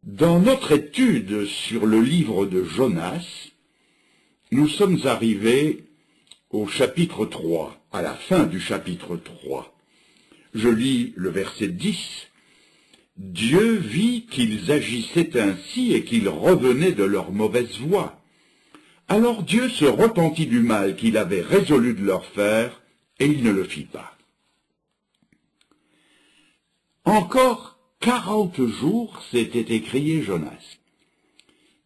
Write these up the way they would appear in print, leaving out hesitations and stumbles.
Dans notre étude sur le livre de Jonas, nous sommes arrivés au chapitre 3, à la fin du chapitre 3. Je lis le verset 10. Dieu vit qu'ils agissaient ainsi et qu'ils revenaient de leur mauvaise voie. Alors Dieu se repentit du mal qu'il avait résolu de leur faire, et il ne le fit pas. Encore 40 jours s'était écrié Jonas.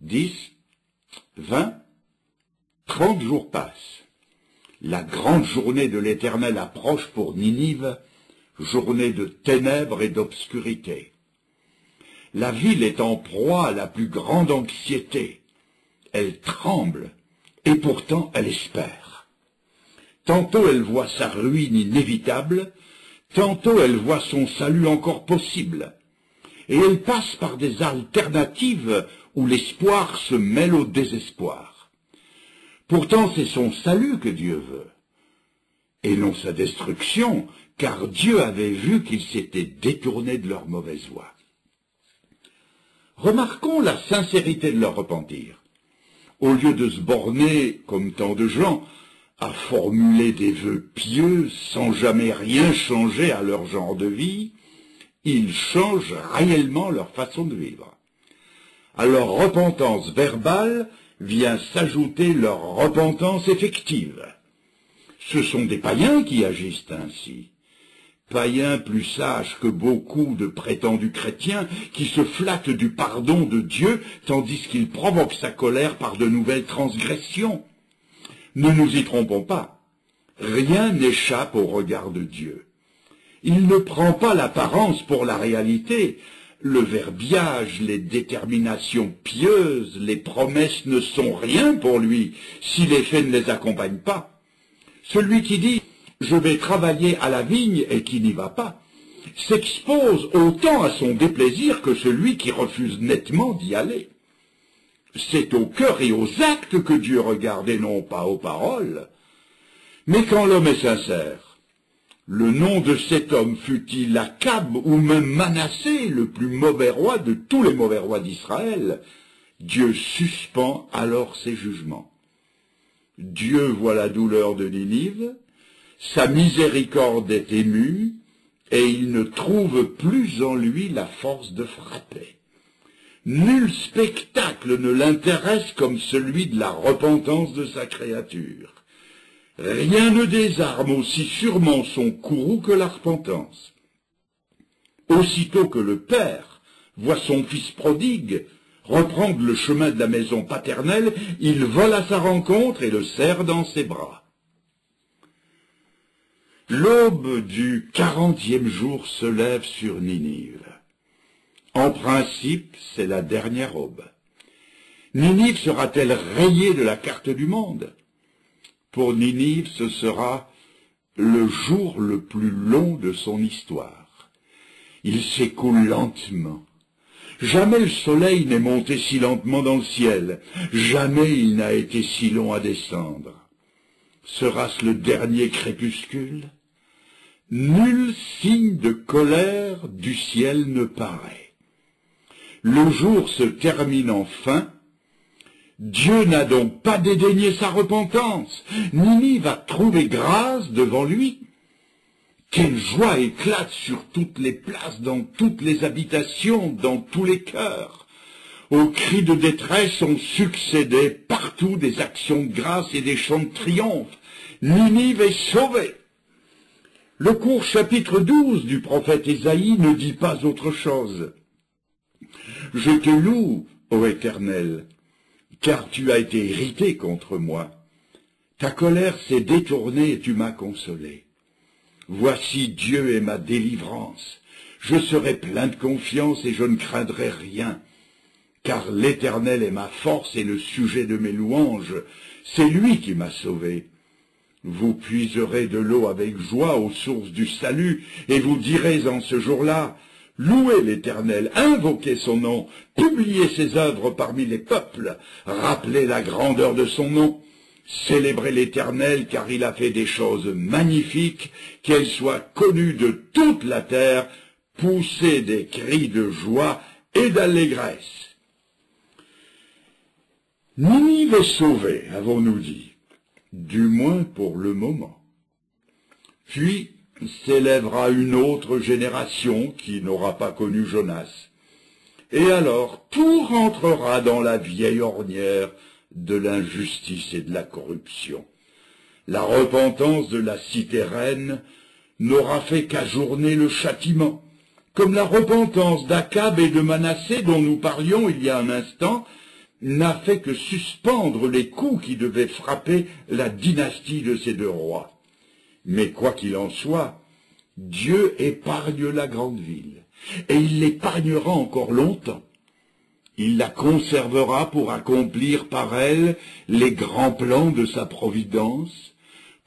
10, 20, 30 jours passent. La grande journée de l'Éternel approche pour Ninive, journée de ténèbres et d'obscurité. La ville est en proie à la plus grande anxiété. Elle tremble, et pourtant elle espère. Tantôt elle voit sa ruine inévitable, tantôt elle voit son salut encore possible. Et elle passe par des alternatives où l'espoir se mêle au désespoir. Pourtant c'est son salut que Dieu veut, et non sa destruction, car Dieu avait vu qu'ils s'étaient détournés de leur mauvaise voie. Remarquons la sincérité de leur repentir. Au lieu de se borner, comme tant de gens, à formuler des vœux pieux sans jamais rien changer à leur genre de vie, ils changent réellement leur façon de vivre. À leur repentance verbale vient s'ajouter leur repentance effective. Ce sont des païens qui agissent ainsi. Païens plus sages que beaucoup de prétendus chrétiens qui se flattent du pardon de Dieu tandis qu'ils provoquent sa colère par de nouvelles transgressions. Ne nous y trompons pas, rien n'échappe au regard de Dieu. Il ne prend pas l'apparence pour la réalité. Le verbiage, les déterminations pieuses, les promesses ne sont rien pour lui si les faits ne les accompagnent pas. Celui qui dit « je vais travailler à la vigne » et qui n'y va pas, s'expose autant à son déplaisir que celui qui refuse nettement d'y aller. C'est au cœur et aux actes que Dieu regarde et non pas aux paroles. Mais quand l'homme est sincère, le nom de cet homme fût-il Akab ou même Manassé, le plus mauvais roi de tous les mauvais rois d'Israël, Dieu suspend alors ses jugements. Dieu voit la douleur de Ninive, sa miséricorde est émue, et il ne trouve plus en lui la force de frapper. Nul spectacle ne l'intéresse comme celui de la repentance de sa créature. Rien ne désarme aussi sûrement son courroux que la repentance. Aussitôt que le père voit son fils prodigue reprendre le chemin de la maison paternelle, il vole à sa rencontre et le serre dans ses bras. L'aube du 40e jour se lève sur Ninive. En principe, c'est la dernière aube. Ninive sera-t-elle rayée de la carte du monde? Pour Ninive, ce sera le jour le plus long de son histoire. Il s'écoule lentement. Jamais le soleil n'est monté si lentement dans le ciel. Jamais il n'a été si long à descendre. Sera-ce le dernier crépuscule? Nul signe de colère du ciel ne paraît. Le jour se termine enfin. Dieu n'a donc pas dédaigné sa repentance. Ninive va trouver grâce devant lui. Quelle joie éclate sur toutes les places, dans toutes les habitations, dans tous les cœurs. Aux cris de détresse ont succédé partout des actions de grâce et des chants de triomphe. Ninive est sauvée. Le court chapitre 12 du prophète Ésaïe ne dit pas autre chose. Je te loue, ô Éternel, car tu as été irrité contre moi. Ta colère s'est détournée et tu m'as consolé. Voici Dieu est ma délivrance. Je serai plein de confiance et je ne craindrai rien, car l'Éternel est ma force et le sujet de mes louanges. C'est lui qui m'a sauvé. Vous puiserez de l'eau avec joie aux sources du salut, et vous direz en ce jour-là, louez l'Éternel, invoquez son nom, publiez ses œuvres parmi les peuples, rappelez la grandeur de son nom, célébrez l'Éternel car il a fait des choses magnifiques, qu'elles soient connues de toute la terre, poussez des cris de joie et d'allégresse. Ninive est sauvée, avons-nous dit, du moins pour le moment. Puis s'élèvera une autre génération qui n'aura pas connu Jonas. Et alors tout rentrera dans la vieille ornière de l'injustice et de la corruption. La repentance de la cité reine n'aura fait qu'ajourner le châtiment, comme la repentance d'Akab et de Manassé dont nous parlions il y a un instant, n'a fait que suspendre les coups qui devaient frapper la dynastie de ces deux rois. Mais quoi qu'il en soit, Dieu épargne la grande ville, et il l'épargnera encore longtemps. Il la conservera pour accomplir par elle les grands plans de sa providence,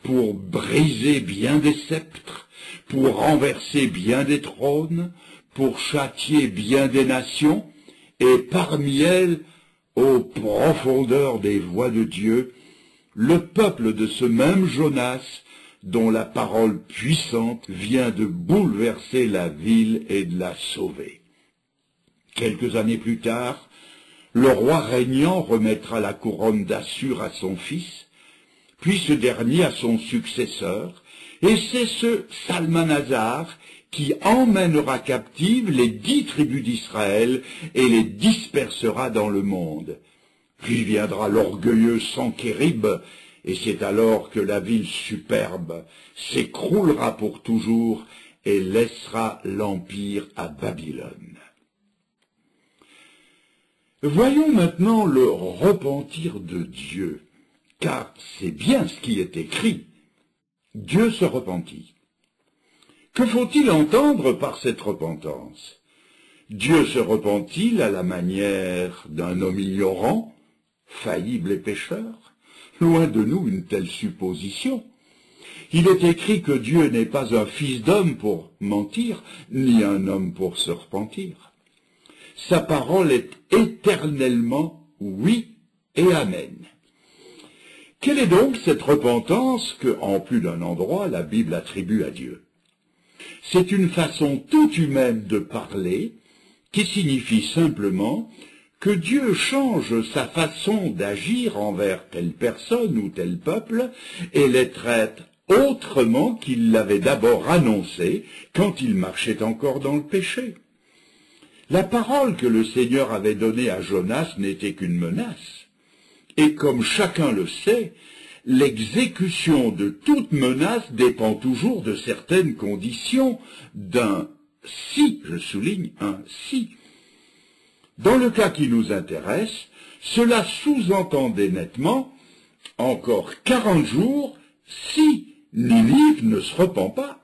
pour briser bien des sceptres, pour renverser bien des trônes, pour châtier bien des nations, et parmi elles, aux profondeurs des voies de Dieu, le peuple de ce même Jonas, dont la parole puissante vient de bouleverser la ville et de la sauver. Quelques années plus tard, le roi régnant remettra la couronne d'Assur à son fils, puis ce dernier à son successeur, et c'est ce Salmanasar qui emmènera captives les 10 tribus d'Israël et les dispersera dans le monde. Puis viendra l'orgueilleux Sankérib, et c'est alors que la ville superbe s'écroulera pour toujours et laissera l'empire à Babylone. Voyons maintenant le repentir de Dieu, car c'est bien ce qui est écrit. Dieu se repentit. Que faut-il entendre par cette repentance? Dieu se repent-il à la manière d'un homme ignorant, faillible et pécheur? Loin de nous une telle supposition. Il est écrit que Dieu n'est pas un fils d'homme pour mentir, ni un homme pour se repentir. Sa parole est éternellement oui et amen. Quelle est donc cette repentance que, en plus d'un endroit, la Bible attribue à Dieu? C'est une façon toute humaine de parler qui signifie simplement que Dieu change sa façon d'agir envers telle personne ou tel peuple et les traite autrement qu'il l'avait d'abord annoncé quand il marchait encore dans le péché. La parole que le Seigneur avait donnée à Jonas n'était qu'une menace. Et comme chacun le sait, l'exécution de toute menace dépend toujours de certaines conditions, d'un si, je souligne un si. Dans le cas qui nous intéresse, cela sous-entendait nettement encore 40 jours si Ninive ne se repent pas.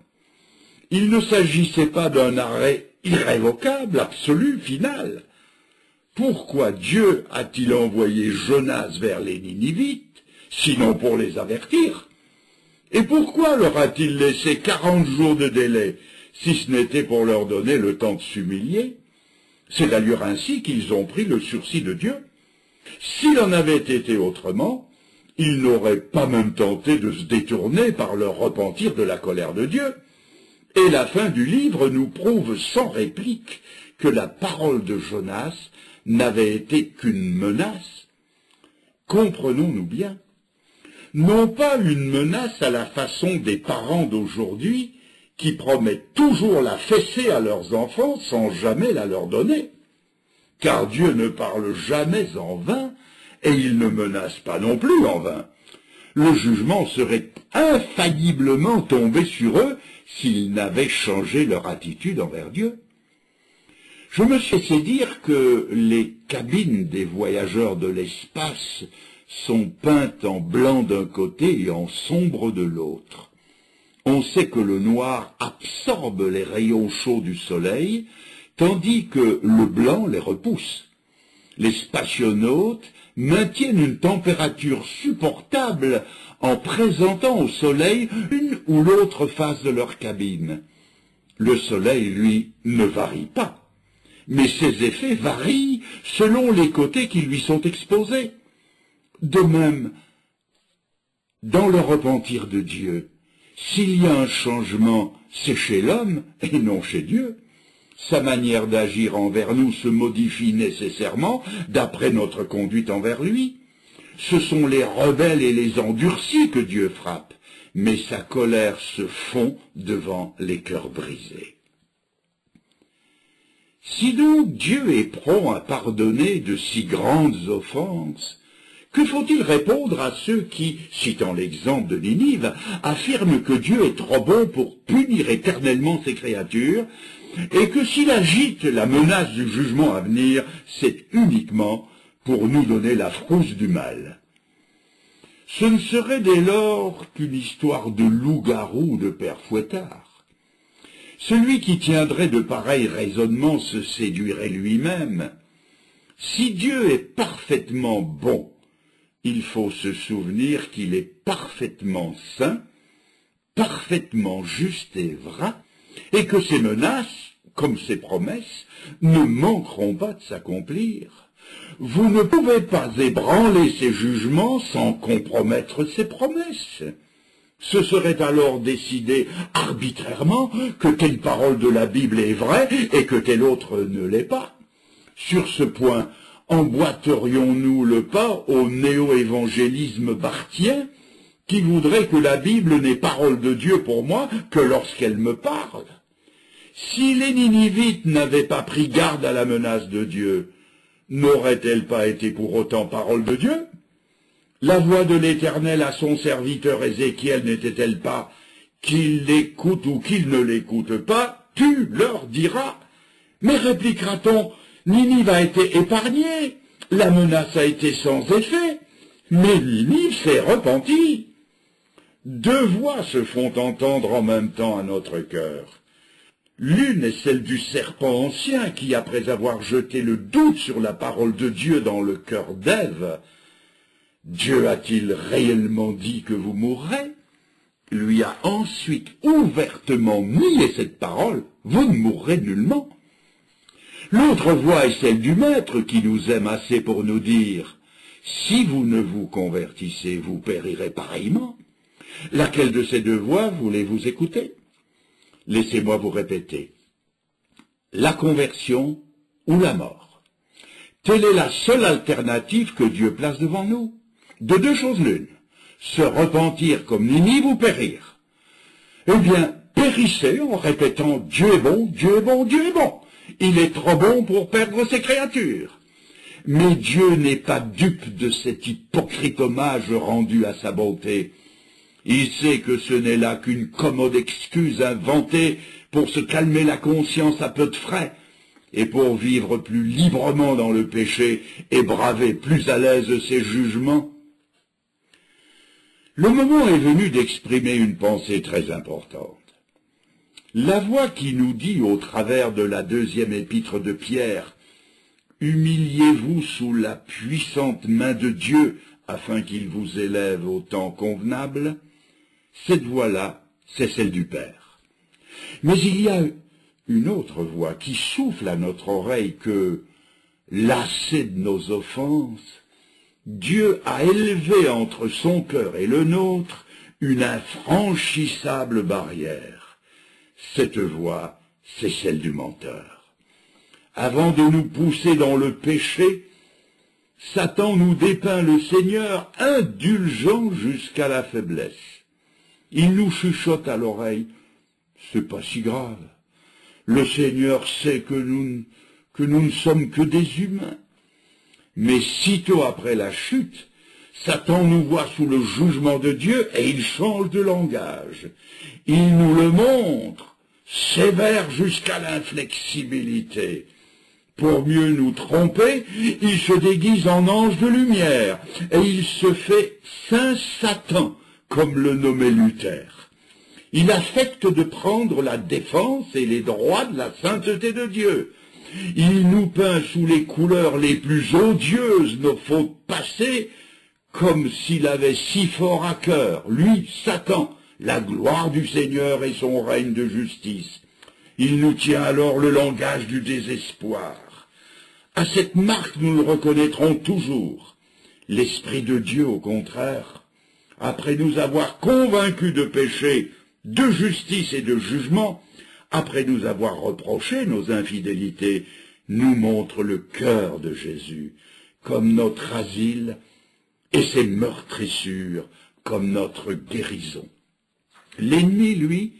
Il ne s'agissait pas d'un arrêt irrévocable, absolu, final. Pourquoi Dieu a-t-il envoyé Jonas vers les Ninivites, sinon pour les avertir? Et pourquoi leur a-t-il laissé 40 jours de délai, si ce n'était pour leur donner le temps de s'humilier? C'est d'ailleurs ainsi qu'ils ont pris le sursis de Dieu. S'il en avait été autrement, ils n'auraient pas même tenté de se détourner par leur repentir de la colère de Dieu. Et la fin du livre nous prouve sans réplique que la parole de Jonas n'avait été qu'une menace. Comprenons-nous bien, non pas une menace à la façon des parents d'aujourd'hui qui promettent toujours la fessée à leurs enfants sans jamais la leur donner, car Dieu ne parle jamais en vain et il ne menace pas non plus en vain. Le jugement serait infailliblement tombé sur eux s'ils n'avaient changé leur attitude envers Dieu. Je me suis laissé dire que les cabines des voyageurs de l'espace sont peintes en blanc d'un côté et en sombre de l'autre. On sait que le noir absorbe les rayons chauds du soleil, tandis que le blanc les repousse. Les spationautes maintiennent une température supportable en présentant au soleil une ou l'autre face de leur cabine. Le soleil, lui, ne varie pas, mais ses effets varient selon les côtés qui lui sont exposés. De même, dans le repentir de Dieu, s'il y a un changement, c'est chez l'homme et non chez Dieu. Sa manière d'agir envers nous se modifie nécessairement d'après notre conduite envers lui. Ce sont les rebelles et les endurcis que Dieu frappe, mais sa colère se fond devant les cœurs brisés. Si donc Dieu est prompt à pardonner de si grandes offenses, que faut-il répondre à ceux qui, citant l'exemple de Ninive, affirment que Dieu est trop bon pour punir éternellement ses créatures, et que s'il agite la menace du jugement à venir, c'est uniquement pour nous donner la frousse du mal? Ce ne serait dès lors qu'une histoire de loup-garou de père Fouettard. Celui qui tiendrait de pareils raisonnements se séduirait lui-même. Si Dieu est parfaitement bon, il faut se souvenir qu'il est parfaitement saint, parfaitement juste et vrai, et que ses menaces, comme ses promesses, ne manqueront pas de s'accomplir. Vous ne pouvez pas ébranler ses jugements sans compromettre ses promesses. Ce serait alors décider arbitrairement que telle parole de la Bible est vraie et que telle autre ne l'est pas. Sur ce point, emboîterions-nous le pas au néo-évangélisme barthien qui voudrait que la Bible n'est parole de Dieu pour moi que lorsqu'elle me parle? Si les Ninivites n'avaient pas pris garde à la menace de Dieu, n'aurait-elle pas été pour autant parole de Dieu? La voix de l'Éternel à son serviteur Ézéchiel n'était-elle pas « qu'il l'écoute ou qu'il ne l'écoute pas, tu leur diras ». Mais répliquera-t-on « Ninive a été épargnée, la menace a été sans effet, mais Ninive s'est repentie ». Deux voix se font entendre en même temps à notre cœur. L'une est celle du serpent ancien qui, après avoir jeté le doute sur la parole de Dieu dans le cœur d'Ève, « Dieu a-t-il réellement dit que vous mourrez ?» lui a ensuite ouvertement nié cette parole, « Vous ne mourrez nullement ». L'autre voix est celle du Maître qui nous aime assez pour nous dire « Si vous ne vous convertissez, vous périrez pareillement ». Laquelle de ces deux voix voulez-vous écouter? Laissez-moi vous répéter. La conversion ou la mort. Telle est la seule alternative que Dieu place devant nous. De deux choses l'une. Se repentir comme Ninive ou périr. Eh bien, périssez en répétant « Dieu est bon, Dieu est bon, Dieu est bon ». Il est trop bon pour perdre ses créatures. Mais Dieu n'est pas dupe de cet hypocrite hommage rendu à sa bonté. Il sait que ce n'est là qu'une commode excuse inventée pour se calmer la conscience à peu de frais et pour vivre plus librement dans le péché et braver plus à l'aise ses jugements. Le moment est venu d'exprimer une pensée très importante. La voix qui nous dit au travers de la deuxième épître de Pierre « Humiliez-vous sous la puissante main de Dieu afin qu'il vous élève au temps convenable », cette voix-là, c'est celle du Père. Mais il y a une autre voix qui souffle à notre oreille que, lassé de nos offenses, Dieu a élevé entre son cœur et le nôtre une infranchissable barrière. Cette voix, c'est celle du menteur. Avant de nous pousser dans le péché, Satan nous dépeint le Seigneur indulgent jusqu'à la faiblesse. Il nous chuchote à l'oreille, c'est pas si grave. Le Seigneur sait que nous ne sommes que des humains. Mais sitôt après la chute, Satan nous voit sous le jugement de Dieu et il change de langage. Il nous le montre, sévère jusqu'à l'inflexibilité. Pour mieux nous tromper, il se déguise en ange de lumière et il se fait Saint Satan, comme le nommait Luther. Il affecte de prendre la défense et les droits de la sainteté de Dieu. Il nous peint sous les couleurs les plus odieuses nos fautes passées, comme s'il avait si fort à cœur, lui, Satan, la gloire du Seigneur et son règne de justice. Il nous tient alors le langage du désespoir. À cette marque, nous le reconnaîtrons toujours. L'Esprit de Dieu, au contraire, après nous avoir convaincus de péché, de justice et de jugement, après nous avoir reproché nos infidélités, nous montre le cœur de Jésus comme notre asile et ses meurtrissures comme notre guérison. L'ennemi, lui,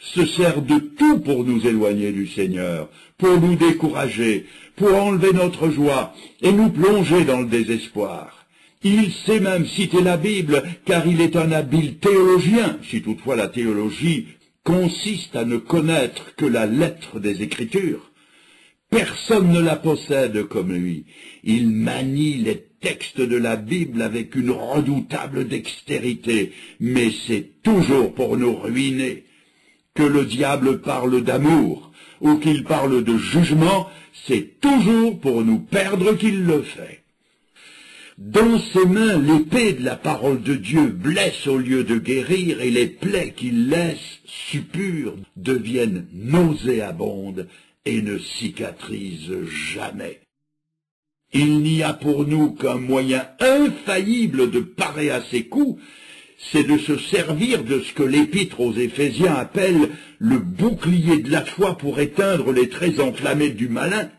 se sert de tout pour nous éloigner du Seigneur, pour nous décourager, pour enlever notre joie et nous plonger dans le désespoir. Il sait même citer la Bible, car il est un habile théologien, si toutefois la théologie consiste à ne connaître que la lettre des Écritures. Personne ne la possède comme lui. Il manie les textes de la Bible avec une redoutable dextérité, mais c'est toujours pour nous ruiner. Que le diable parle d'amour ou qu'il parle de jugement, c'est toujours pour nous perdre qu'il le fait. Dans ses mains, l'épée de la parole de Dieu blesse au lieu de guérir, et les plaies qu'il laisse suppurent deviennent nauséabondes et ne cicatrisent jamais. Il n'y a pour nous qu'un moyen infaillible de parer à ces coups, c'est de se servir de ce que l'Épître aux Éphésiens appelle le bouclier de la foi pour éteindre les traits enflammés du malin.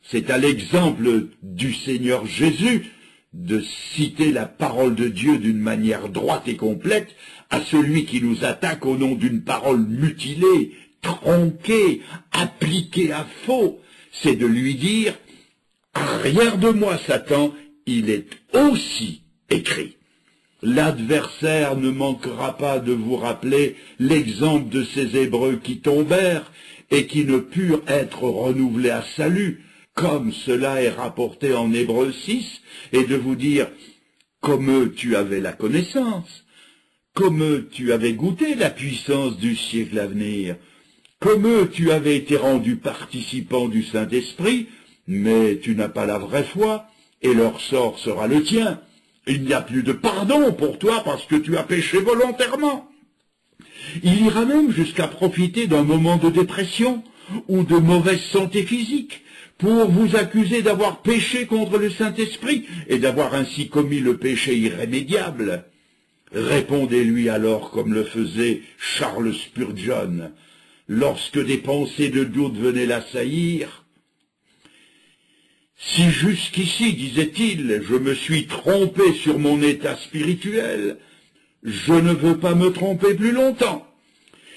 C'est à l'exemple du Seigneur Jésus de citer la parole de Dieu d'une manière droite et complète à celui qui nous attaque au nom d'une parole mutilée, tronquée, appliquée à faux. C'est de lui dire « Arrière de moi, Satan, il est aussi écrit ». L'adversaire ne manquera pas de vous rappeler l'exemple de ces Hébreux qui tombèrent et qui ne purent être renouvelés à salut, comme cela est rapporté en Hébreux 6, et de vous dire « Comme eux tu avais la connaissance, comme eux tu avais goûté la puissance du siècle à venir, comme eux tu avais été rendu participant du Saint-Esprit, mais tu n'as pas la vraie foi, et leur sort sera le tien. Il n'y a plus de pardon pour toi parce que tu as péché volontairement. » Il ira même jusqu'à profiter d'un moment de dépression ou de mauvaise santé physique pour vous accuser d'avoir péché contre le Saint-Esprit et d'avoir ainsi commis le péché irrémédiable. Répondez-lui alors comme le faisait Charles Spurgeon, lorsque des pensées de doute venaient l'assaillir. « Si jusqu'ici, disait-il, je me suis trompé sur mon état spirituel, je ne veux pas me tromper plus longtemps.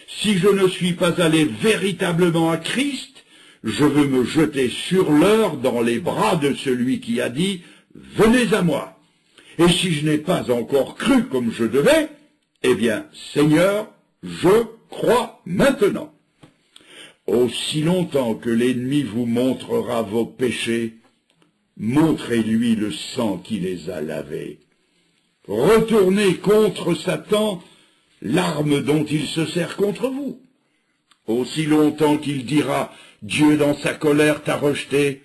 Si je ne suis pas allé véritablement à Christ, je veux me jeter sur l'heure dans les bras de celui qui a dit « Venez à moi ». Et si je n'ai pas encore cru comme je devais, eh bien, Seigneur, je crois maintenant. Aussi longtemps que l'ennemi vous montrera vos péchés, montrez-lui le sang qui les a lavés. Retournez contre Satan l'arme dont il se sert contre vous. Aussi longtemps qu'il dira « Dieu dans sa colère t'a rejeté »,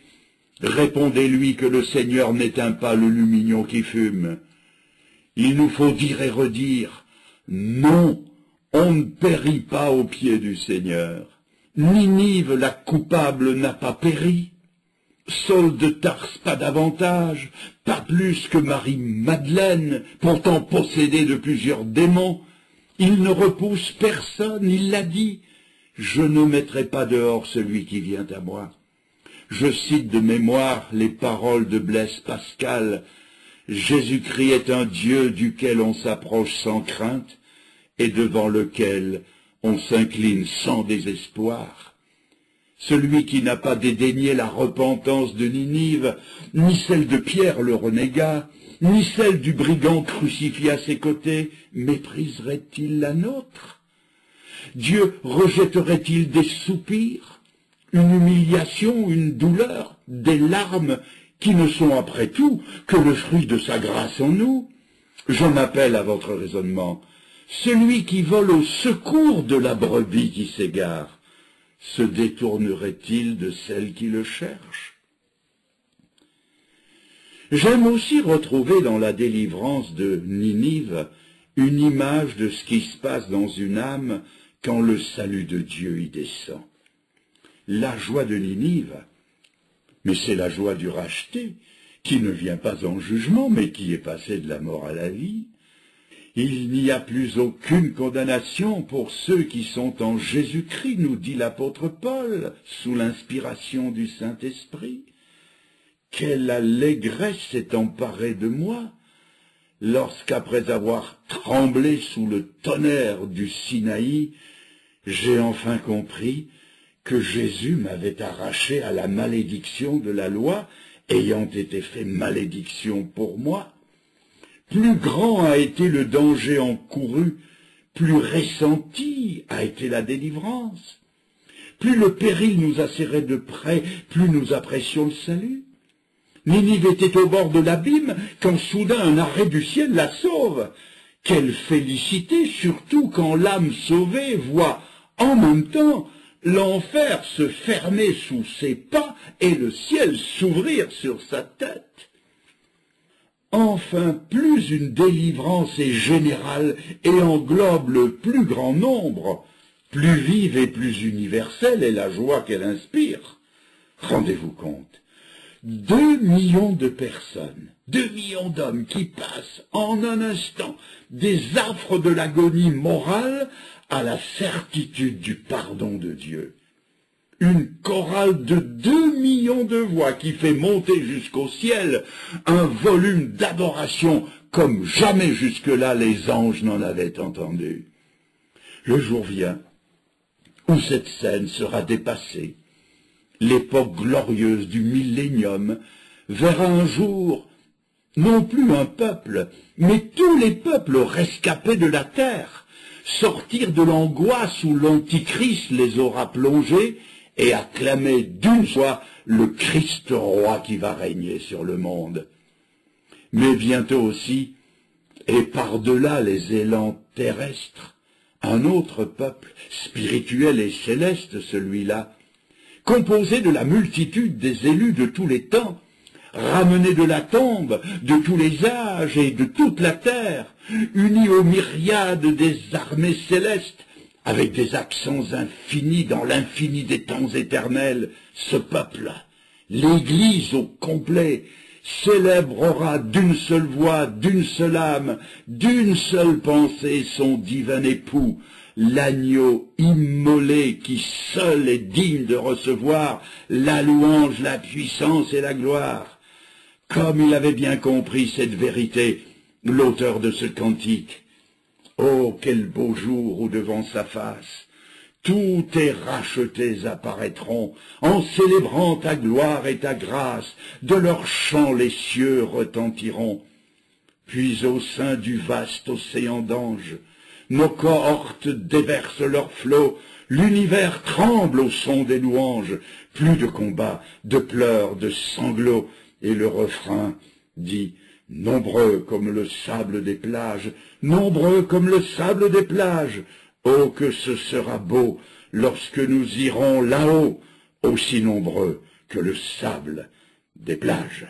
répondez-lui que le Seigneur n'éteint pas le lumignon qui fume. Il nous faut dire et redire « Non, on ne périt pas aux pieds du Seigneur. Ninive, la coupable, n'a pas péri. Saul de Tarse, pas davantage, pas plus que Marie-Madeleine, pourtant possédée de plusieurs démons. Il ne repousse personne, il l'a dit. Je ne mettrai pas dehors celui qui vient à moi. » Je cite de mémoire les paroles de Blaise Pascal. Jésus-Christ est un Dieu duquel on s'approche sans crainte et devant lequel on s'incline sans désespoir. Celui qui n'a pas dédaigné la repentance de Ninive, ni celle de Pierre le renégat, ni celle du brigand crucifié à ses côtés, mépriserait-il la nôtre? Dieu rejetterait-il des soupirs, une humiliation, une douleur, des larmes qui ne sont après tout que le fruit de sa grâce en nous? J'en appelle à votre raisonnement. Celui qui vole au secours de la brebis qui s'égare, se détournerait-il de celle qui le cherche? J'aime aussi retrouver dans la délivrance de Ninive une image de ce qui se passe dans une âme quand le salut de Dieu y descend. La joie de Ninive, mais c'est la joie du racheté, qui ne vient pas en jugement, mais qui est passé de la mort à la vie. Il n'y a plus aucune condamnation pour ceux qui sont en Jésus-Christ, nous dit l'apôtre Paul, sous l'inspiration du Saint-Esprit. Quelle allégresse s'est emparée de moi, lorsqu'après avoir tremblé sous le tonnerre du Sinaï, j'ai enfin compris que Jésus m'avait arraché à la malédiction de la loi, ayant été fait malédiction pour moi. Plus grand a été le danger encouru, plus ressenti a été la délivrance. Plus le péril nous asserrait de près, plus nous apprécions le salut. Ninive était au bord de l'abîme, quand soudain un arrêt du ciel la sauve. Quelle félicité, surtout quand l'âme sauvée voit en même temps l'enfer se fermer sous ses pas et le ciel s'ouvrir sur sa tête. Enfin, plus une délivrance est générale et englobe le plus grand nombre, plus vive et plus universelle est la joie qu'elle inspire. Rendez-vous compte, 2 millions de personnes, 2 millions d'hommes qui passent en un instant des affres de l'agonie morale à la certitude du pardon de Dieu. Une chorale de 2 millions de voix qui fait monter jusqu'au ciel un volume d'adoration comme jamais jusque-là les anges n'en avaient entendu. Le jour vient où cette scène sera dépassée. L'époque glorieuse du millénium verra un jour non plus un peuple, mais tous les peuples rescapés de la terre sortir de l'angoisse où l'Antichrist les aura plongés et acclamer d'une voix le Christ roi qui va régner sur le monde. Mais bientôt aussi, et par-delà les élans terrestres, un autre peuple, spirituel et céleste celui-là, composé de la multitude des élus de tous les temps, ramenés de la tombe, de tous les âges et de toute la terre, unis aux myriades des armées célestes, avec des accents infinis dans l'infini des temps éternels, ce peuple, l'Église au complet, célébrera d'une seule voix, d'une seule âme, d'une seule pensée son divin époux, l'agneau immolé qui seul est digne de recevoir la louange, la puissance et la gloire. Comme il avait bien compris cette vérité, l'auteur de ce cantique. Oh, quel beau jour où devant sa face, tous tes rachetés apparaîtront, en célébrant ta gloire et ta grâce, de leurs chants les cieux retentiront. Puis au sein du vaste océan d'anges, nos cohortes déversent leurs flots, l'univers tremble au son des louanges, plus de combats, de pleurs, de sanglots, et le refrain dit « Nombreux comme le sable des plages, nombreux comme le sable des plages, oh que ce sera beau lorsque nous irons là-haut, aussi nombreux que le sable des plages. »